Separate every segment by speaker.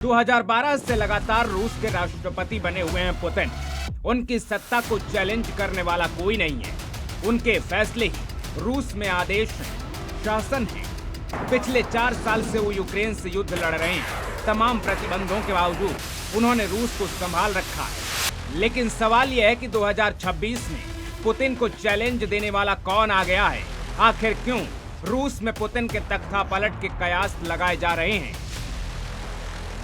Speaker 1: 2012 से लगातार रूस के राष्ट्रपति बने हुए हैं पुतिन। उनकी सत्ता को चैलेंज करने वाला कोई नहीं है। उनके फैसले ही रूस में आदेश हैं, शासन है। पिछले 4 साल से वो यूक्रेन से युद्ध लड़ रहे हैं। तमाम प्रतिबंधों के बावजूद उन्होंने रूस को संभाल रखा है। लेकिन सवाल यह है कि 2026 में पुतिन को चैलेंज देने वाला कौन आ गया है? आखिर क्यों रूस में पुतिन के तख्ता पलट के कयास लगाए जा रहे हैं?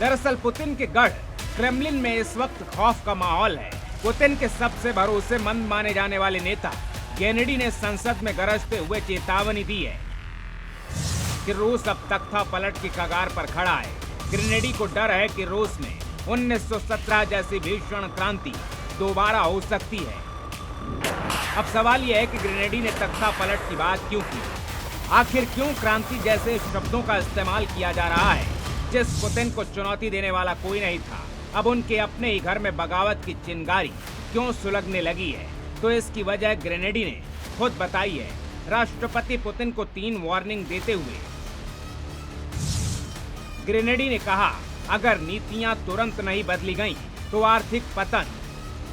Speaker 1: दरअसल पुतिन के गढ़ क्रेमलिन में इस वक्त खौफ का माहौल है। पुतिन के सबसे भरोसेमंद माने जाने वाले नेता गेनेडी ने संसद में गरजते हुए चेतावनी दी है कि रूस अब तख्ता पलट की कगार पर खड़ा है। गेनेडी को डर है कि रूस में 1917 जैसी भीषण क्रांति दोबारा हो सकती है। अब सवाल यह है कि गेनेडी ने तख्ता पलट की बात क्यों की? आखिर क्यों क्रांति जैसे शब्दों का इस्तेमाल किया जा रहा है? जिस पुतिन को चुनौती देने वाला कोई नहीं था, अब उनके अपने ही घर में बगावत की चिंगारी क्यों सुलगने लगी है? तो इसकी वजह गेनेडी ने खुद बताई है। राष्ट्रपति पुतिन को 3 वार्निंग देते हुए गेनेडी ने कहा, अगर नीतियां तुरंत नहीं बदली गईं, तो आर्थिक पतन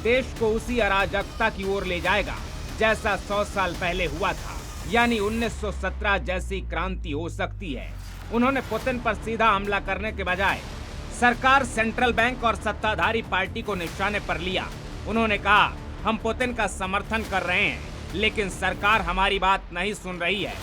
Speaker 1: देश को उसी अराजकता की ओर ले जाएगा जैसा 100 साल पहले हुआ था, यानी 1917 जैसी क्रांति हो सकती है। उन्होंने पुतिन पर सीधा हमला करने के बजाय सरकार, सेंट्रल बैंक और सत्ताधारी पार्टी को निशाने पर लिया। उन्होंने कहा, हम पुतिन का समर्थन कर रहे हैं, लेकिन सरकार हमारी बात नहीं सुन रही है।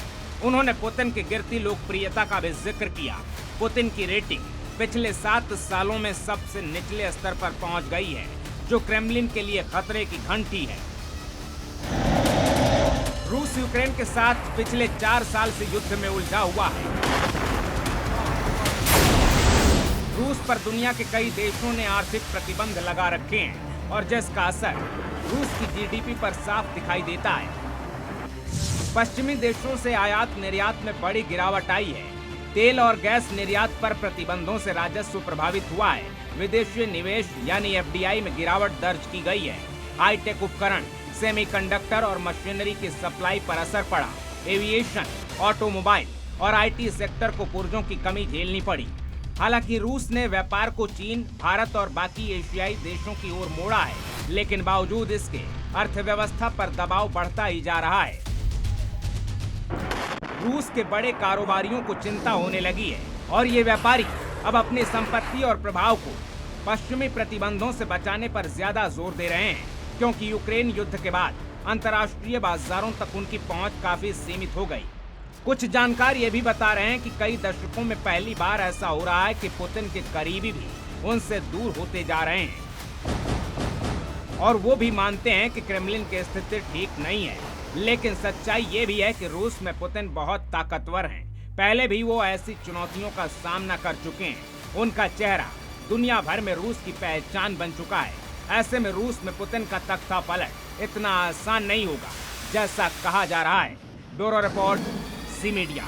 Speaker 1: उन्होंने पुतिन की गिरती लोकप्रियता का भी जिक्र किया। पुतिन की रेटिंग पिछले 7 सालों में सबसे निचले स्तर पर पहुंच गई है, जो क्रेमलिन के लिए खतरे की घंटी है। रूस यूक्रेन के साथ पिछले 4 साल से युद्ध में उलझा हुआ है। रूस पर दुनिया के कई देशों ने आर्थिक प्रतिबंध लगा रखे हैं और जिसका असर रूस की जीडीपी पर साफ दिखाई देता है। पश्चिमी देशों से आयात निर्यात में बड़ी गिरावट आई है। तेल और गैस निर्यात पर प्रतिबंधों से राजस्व प्रभावित हुआ है। विदेशी निवेश यानी एफडीआई में गिरावट दर्ज की गई है। हाईटेक उपकरण, सेमीकंडक्टर और मशीनरी की सप्लाई पर असर पड़ा। एविएशन, ऑटोमोबाइल और आईटी सेक्टर को पुर्जों की कमी झेलनी पड़ी। हालांकि रूस ने व्यापार को चीन, भारत और बाकी एशियाई देशों की ओर मोड़ा है, लेकिन बावजूद इसके अर्थव्यवस्था पर दबाव बढ़ता ही जा रहा है। रूस के बड़े कारोबारियों को चिंता होने लगी है और ये व्यापारी अब अपनी संपत्ति और प्रभाव को पश्चिमी प्रतिबंधों से बचाने पर ज्यादा जोर दे रहे हैं, क्योंकि यूक्रेन युद्ध के बाद अंतर्राष्ट्रीय बाजारों तक उनकी पहुंच काफी सीमित हो गई। कुछ जानकार ये भी बता रहे हैं कि कई दशकों में पहली बार ऐसा हो रहा है कि पुतिन के करीबी भी उनसे दूर होते जा रहे हैं और वो भी मानते हैं कि क्रेमलिन की स्थिति ठीक नहीं है। लेकिन सच्चाई ये भी है कि रूस में पुतिन बहुत ताकतवर हैं। पहले भी वो ऐसी चुनौतियों का सामना कर चुके हैं। उनका चेहरा दुनिया भर में रूस की पहचान बन चुका है। ऐसे में रूस में पुतिन का तख्ता पलट इतना आसान नहीं होगा जैसा कहा जा रहा है। Bureau report, C media.